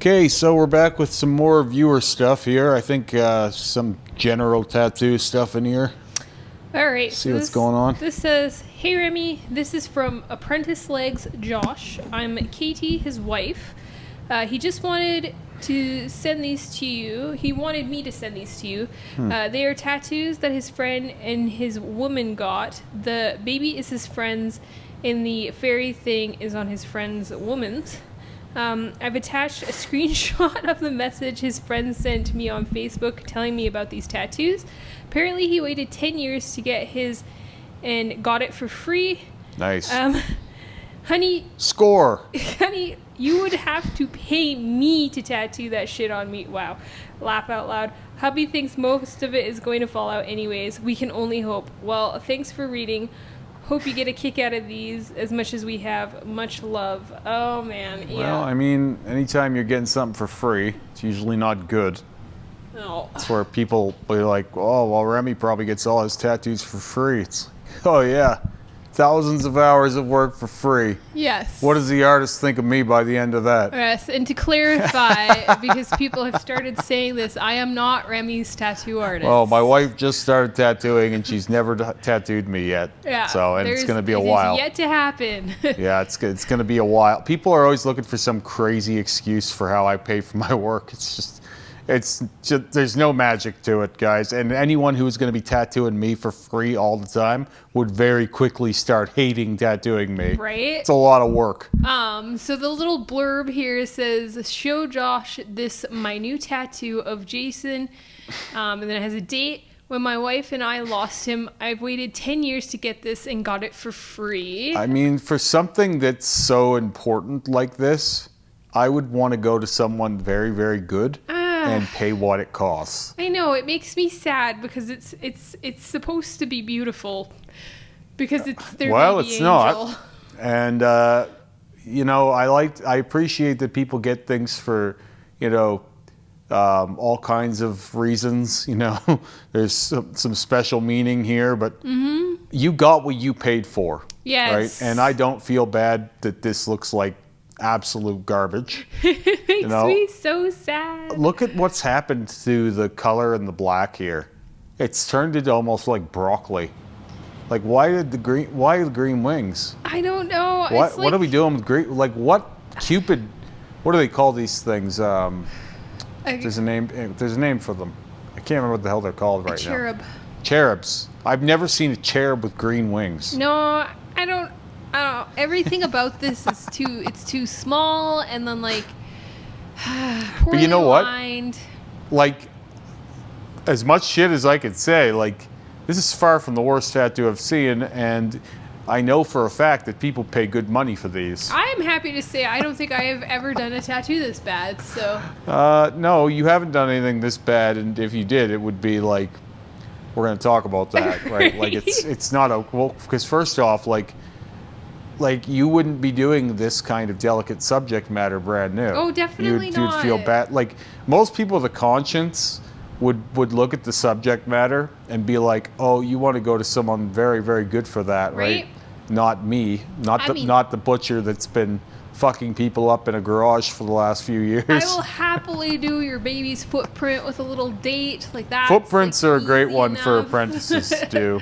Okay, so we're back with some more viewer stuff here. I think some general tattoo stuff in here. All right. See what's going on. This says, "Hey Remy, this is from Apprentice Legs Josh. I'm Katie, his wife. He just wanted to send these to you. He wanted me to send these to you. They are tattoos that his friend and his woman got. The baby is his friend's, and the fairy thing is on his friend's woman's. I've attached a screenshot of the message his friend sent to me on Facebook telling me about these tattoos. Apparently he waited 10 years to get his and got it for free. Nice. Honey, Score. honey, you would have to pay me to tattoo that shit on me. Wow. Laugh out loud. Hubby thinks most of it is going to fall out anyways. We can only hope. Well, thanks for reading. Hope you get a kick out of these as much as we have. Much love." Oh, man. Yeah. Well, I mean, anytime you're getting something for free, it's usually not good. Oh. It's where people be like, oh, well, Remy probably gets all his tattoos for free. It's like, oh, yeah. Thousands of hours of work for free. Yes. What does the artist think of me by the end of that? Yes, and to clarify, because people have started saying this, I am not Remy's tattoo artist. Well, my wife just started tattooing, and she's never tattooed me yet. Yeah. So, and it's going to be a it is while. yet to happen. Yeah, it's going to be a while. People are always looking for some crazy excuse for how I pay for my work. It's just, there's no magic to it, guys. And anyone who is going to be tattooing me for free all the time would very quickly start hating tattooing me. Right? It's a lot of work. So the little blurb here says, "Show Josh this my new tattoo of Jason," and then it has a date. "When my wife and I lost him, I've waited 10 years to get this and got it for free." I mean, for something that's so important like this, I would want to go to someone very, very good and pay what it costs. I know, it makes me sad because it's supposed to be beautiful because it's their baby it's angel. not. And you know, I appreciate that people get things for, you know, all kinds of reasons. You know, there's some special meaning here, but you got what you paid for. Yes. Right? And I don't feel bad that this looks like absolute garbage. It makes me so sad. Look at what's happened to the color and the black here. It's turned into almost like broccoli. Like, why the green wings? I don't know. What are we doing with green? Like, what Cupid? What do they call these things? There's a name for them. I can't remember what the hell they're called right now. Cherub. Cherubs. I've never seen a cherub with green wings. No, I don't. Everything about this is too small, and then like poorly But you know what? aligned. Like, as much shit as I could say, like, this is far from the worst tattoo I've seen, and I know for a fact that people pay good money for these. I am happy to say I don't think I have ever done a tattoo this bad. So. No, you haven't done anything this bad, and if you did, it would be like, we're going to talk about that, right? Like, it's not because first off, like you wouldn't be doing this kind of delicate subject matter brand new. Oh, definitely not. You'd feel bad. Like, most people with a conscience would look at the subject matter and be like, oh, you want to go to someone very, very good for that, right? Not me. Not the butcher that's been fucking people up in a garage for the last few years. I will happily do your baby's footprint with a little date like that. Footprints are a great one enough. for apprentices to do.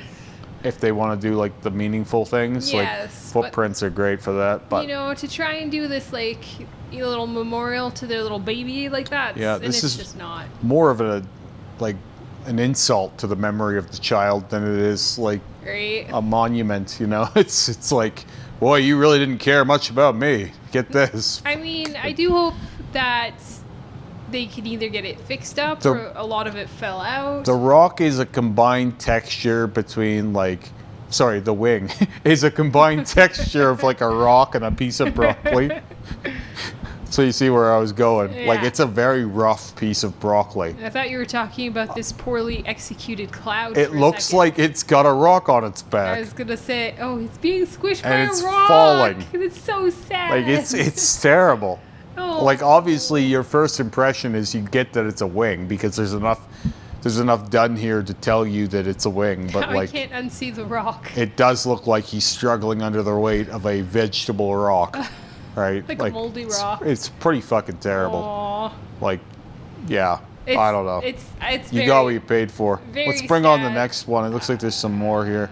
If they want to do like the meaningful things, yes, like footprints are great for that. But you know, to try and do this like a little memorial to their little baby like that, yeah, this is just not more of an insult to the memory of the child than it is like a monument. You know, it's like, boy, you really didn't care much about me. Get this. I mean, I do hope that they could either get it fixed up or a lot of it fell out. The rock is a combined texture between the wing is a combined texture of like a rock and a piece of broccoli. So you see where I was going. Yeah. Like, it's a very rough piece of broccoli. I thought you were talking about this poorly executed cloud. It looks like it's got a rock on its back. I was gonna say, oh, it's being squished by and a it's rock. falling. It's so sad. Like, it's terrible. Oh. Like, obviously, your first impression is you get that it's a wing because there's enough done here to tell you that it's a wing. But I can't unsee the rock. It does look like he's struggling under the weight of a vegetable rock. right? Like a moldy rock. It's pretty fucking terrible. Aww. Like, yeah. I don't know. It's you got what you paid for. Very Let's bring on the sad. next one. It looks like there's some more here.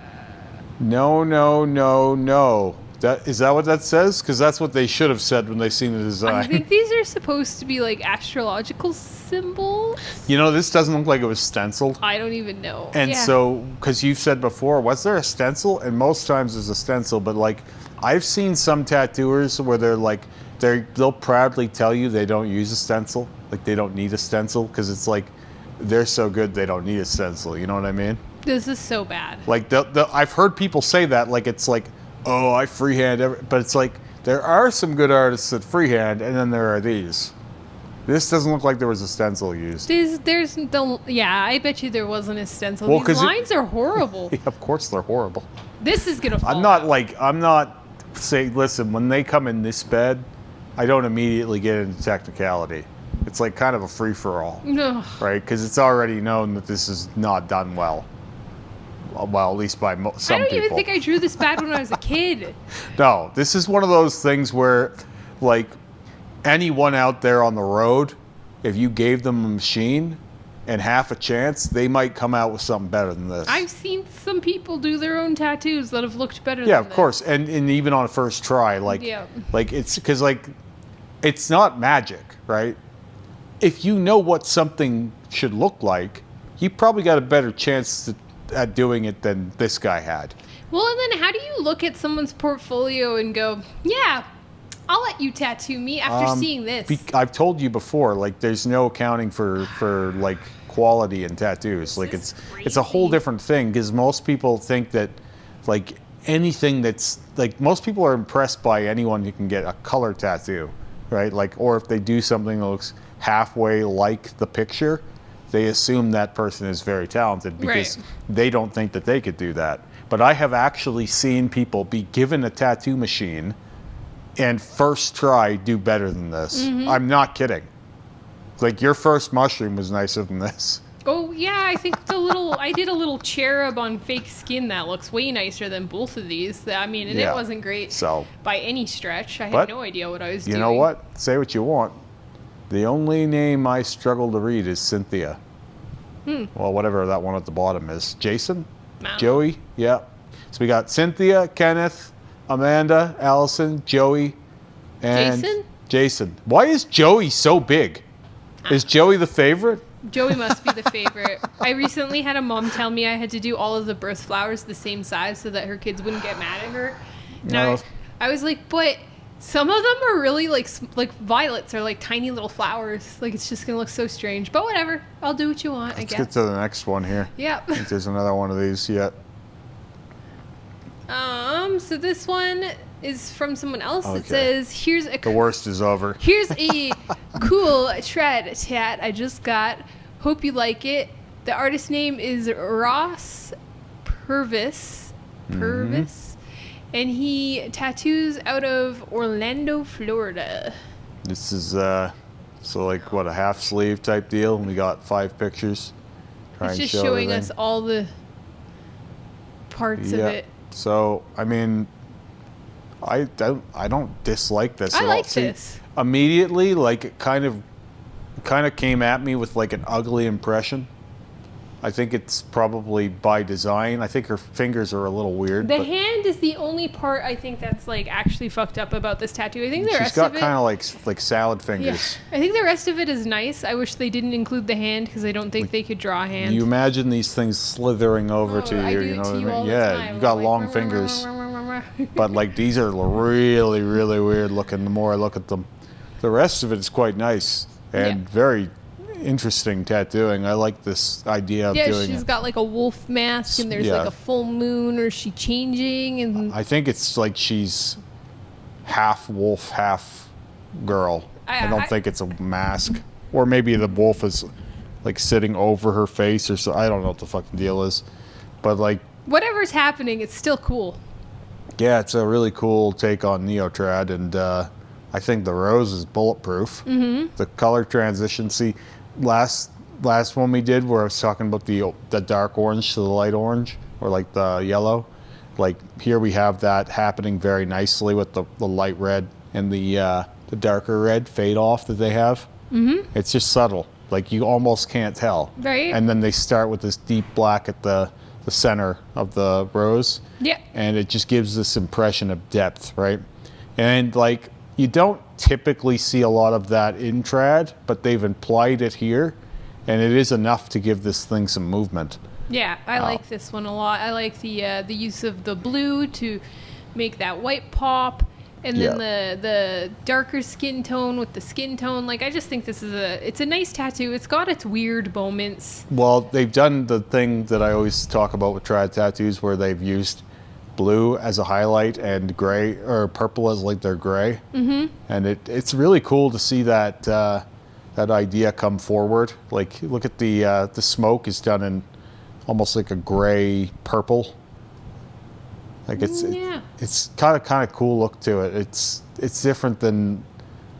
No, no, no, no. Is that what that says? Because that's what they should have said when they seen the design. I think these are supposed to be like astrological symbols. You know, this doesn't look like it was stenciled. I don't even know. And so, because you've said before, was there a stencil? And most times there's a stencil, but like, I've seen some tattooers where they're like, they'll proudly tell you they don't use a stencil. Like, they don't need a stencil because it's like, they're so good they don't need a stencil. You know what I mean? This is so bad. Like, I've heard people say that, like, it's like, oh, I freehand but it's like, there are some good artists that freehand, and then there are these. This doesn't look like there was a stencil used. I bet you there wasn't a stencil. Well, these lines are horrible. Yeah, of course they're horrible. This is gonna fall I'm not saying, listen, when they come in this bed, I don't immediately get into technicality. It's like kind of a free-for-all, right? Because it's already known that this is not done well. Well, at least by some people. I don't even think I drew this bad when I was a kid. No, this is one of those things where, like, anyone out there on the road, if you gave them a machine and half a chance, they might come out with something better than this. I've seen some people do their own tattoos that have looked better than Yeah, this. of course. And even on a first try, like, Yeah. like it's because, like, it's not magic, right? If you know what something should look like, you probably got a better chance at doing it than this guy had. Well, and then how do you look at someone's portfolio and go, yeah, I'll let you tattoo me after seeing this? I've told you before, like, there's no accounting for like quality in tattoos. Like, it's a whole different thing because most people think that, like, anything that's like, most people are impressed by anyone who can get a color tattoo, right? Like, or if they do something that looks halfway like the picture, they assume that person is very talented because they don't think that they could do that. But I have actually seen people be given a tattoo machine and first try do better than this. I'm not kidding. Like, your first mushroom was nicer than this. Oh, yeah, I think I did a little cherub on fake skin that looks way nicer than both of these. I mean, and it wasn't great by any stretch. I had no idea what I was doing. You know what? Say what you want. The only name I struggle to read is Cynthia. Well, whatever that one at the bottom is. Jason? Joey? Yeah. So we got Cynthia, Kenneth, Amanda, Allison, Joey, and Jason. Why is Joey so big? Is Joey the favorite? Joey must be the favorite. I recently had a mom tell me I had to do all of the birth flowers the same size so that her kids wouldn't get mad at her. Now, I was like, but some of them are really like violets are like tiny little flowers. Like, it's just going to look so strange. But whatever. I'll do what you want, I guess. Let's get to the next one here. Yep. I think there's another one of these yet. So this one is from someone else. Okay. It says, the worst is over. Here's a cool trad tat I just got. Hope you like it. The artist name is Ross Purvis. And he tattoos out of Orlando, Florida. This is so like what, a half sleeve type deal, and we got 5 pictures. It's just showing us all the parts of it. So I mean, I don't dislike this at all. I like this. Immediately, like, it kind of came at me with like an ugly impression. I think it's probably by design. I think her fingers are a little weird. The hand is the only part I think that's like actually fucked up about this tattoo. I think the rest of it... She's got kind of like salad fingers. Yeah. I think the rest of it is nice. I wish they didn't include the hand because I don't think they could draw a hand. You imagine these things slithering over to you, you know what I mean? Yeah, you've got long fingers. But like, these are really, really weird looking the more I look at them. The rest of it is quite nice and very interesting tattooing. I like this idea of doing it. Yeah, she's got like a wolf mask and there's like a full moon, or is she changing? And I think it's like she's half wolf, half girl. I don't think it's a mask. Or maybe the wolf is like sitting over her face or so. I don't know what the fucking deal is. But like, whatever's happening, it's still cool. Yeah, it's a really cool take on Neotrad, and I think the rose is bulletproof. The color transition, see, last one we did where I was talking about the dark orange to the light orange, or like the yellow, like here we have that happening very nicely with the light red and the darker red fade off that they have. Mm-hmm. It's just subtle. Like you almost can't tell. Right. And then they start with this deep black at the center of the rose. Yeah. And it just gives this impression of depth, right? And like you don't typically see a lot of that in trad, but they've implied it here, and it is enough to give this thing some movement. Yeah, I like this one a lot. I like the use of the blue to make that white pop, and then the darker skin tone with the skin tone. Like, I just think this is it's a nice tattoo. It's got its weird moments. Well, they've done the thing that I always talk about with trad tattoos, where they've used blue as a highlight and gray or purple as like their gray. Mm-hmm. And it's really cool to see that that idea come forward. Like, look at the smoke is done in almost like a gray purple. Like it's kind of cool look to it. It's different than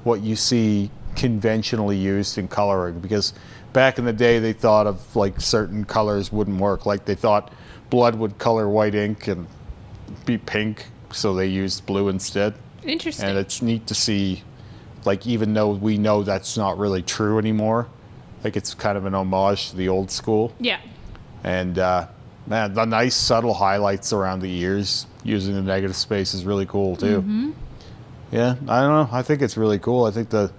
what you see conventionally used in coloring, because back in the day they thought of like certain colors wouldn't work. Like they thought blood would color white ink and be pink, so they used blue instead. Interesting. And it's neat to see, like, even though we know that's not really true anymore, like it's kind of an homage to the old school. Yeah. And man, the nice subtle highlights around the ears using the negative space is really cool too. Mm-hmm. Yeah, I don't know. I think it's really cool. I think the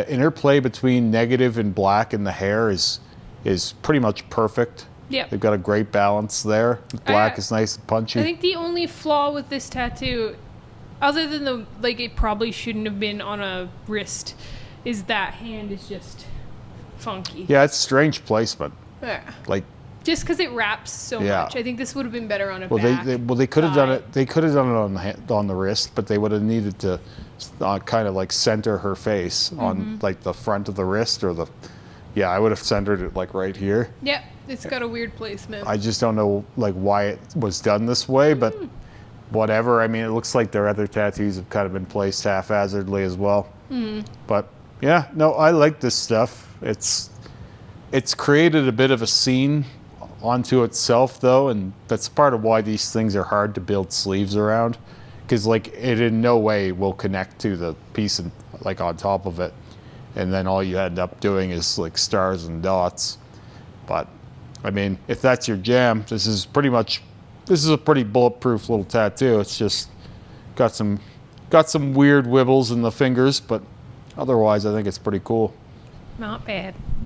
interplay between negative and black in the hair is pretty much perfect. Yeah. They've got a great balance there. The black is nice and punchy. I think the only flaw with this tattoo, other than it probably shouldn't have been on a wrist, is that hand is just funky. Yeah, it's strange placement. Yeah. Like, just because it wraps so much, I think this would have been better on a back. They could have done it. They could have done it on the wrist, but they would have needed to kind of like center her face on like the front of the wrist or the. Yeah, I would have centered it like right here. Yep, it's got a weird placement. I just don't know like why it was done this way, but whatever. I mean, it looks like their other tattoos have kind of been placed haphazardly as well. But yeah, no, I like this stuff. It's created a bit of a scene onto itself though, and that's part of why these things are hard to build sleeves around, because like it in no way will connect to the piece and like on top of it, and then all you end up doing is like stars and dots. But I mean, if that's your jam, this is a pretty bulletproof little tattoo. It's just got some weird wibbles in the fingers, but otherwise I think it's pretty cool. Not bad.